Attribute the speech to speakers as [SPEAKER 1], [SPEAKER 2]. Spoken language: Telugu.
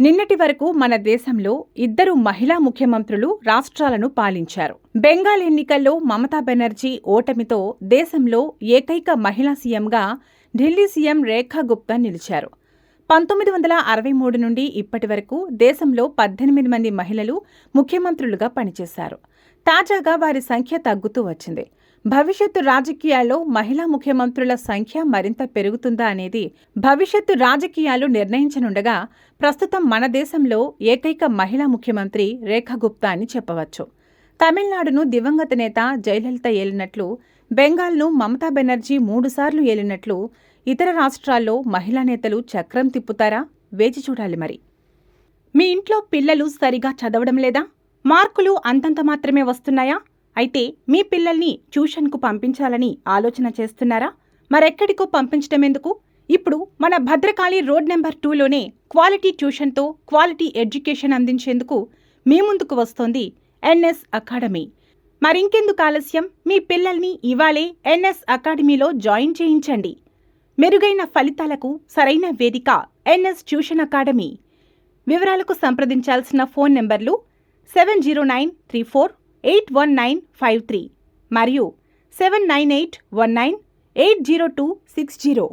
[SPEAKER 1] నిన్నటి వరకు మన దేశంలో ఇద్దరు మహిళా ముఖ్యమంత్రులు రాష్ట్రాలను పాలించారు. బెంగాల్ ఎన్నికల్లో మమతా బెనర్జీ ఓటమితో దేశంలో ఏకైక మహిళా సీఎంగా ఢిల్లీ సీఎం రేఖా గుప్తా నిలిచారు. 1963 నుండి ఇప్పటి వరకు దేశంలో 18 మంది మహిళలు ముఖ్యమంత్రులుగా పనిచేశారు. తాజాగా వారి సంఖ్య తగ్గుతూ వచ్చింది. భవిష్యత్తు రాజకీయాల్లో మహిళా ముఖ్యమంత్రుల సంఖ్య మరింత పెరుగుతుందా అనేది భవిష్యత్తు రాజకీయాలు నిర్ణయించనుండగా ప్రస్తుతం మన దేశంలో ఏకైక మహిళా ముఖ్యమంత్రి రేఖా గుప్తా అని చెప్పవచ్చు. తమిళనాడును దివంగత నేత జయలలిత ఏలినట్లు, బెంగాల్ను మమతా బెనర్జీ 3 సార్లు ఏలినట్లు ఇతర రాష్ట్రాల్లో మహిళా నేతలు చక్రం తిప్పుతారా? వేచి చూడాలి మరి. మీ ఇంట్లో పిల్లలు సరిగా చదవడం లేదా? మార్కులు అంతంత మాత్రమే వస్తున్నాయా? అయితే మీ పిల్లల్ని ట్యూషన్కు పంపించాలని ఆలోచన చేస్తున్నారా? మరెక్కడికో పంపించడం ఎందుకు? ఇప్పుడు మన భద్రకాళి రోడ్ నెంబర్ 2లోనే క్వాలిటీ ట్యూషన్తో క్వాలిటీ ఎడ్యుకేషన్ అందించేందుకు మీ ముందుకు వస్తోంది ఎన్ఎస్ అకాడమీ. మరింకెందుకు ఆలస్యం? మీ పిల్లల్ని ఇవాళే ఎన్ఎస్ అకాడమీలో జాయిన్ చేయించండి. మెరుగైన ఫలితాలకు సరైన వేదిక ఎన్ఎస్ ట్యూషన్ అకాడమీ. వివరాలకు సంప్రదించాల్సిన ఫోన్ నెంబర్లు 7093481953 మరియు 7981980260.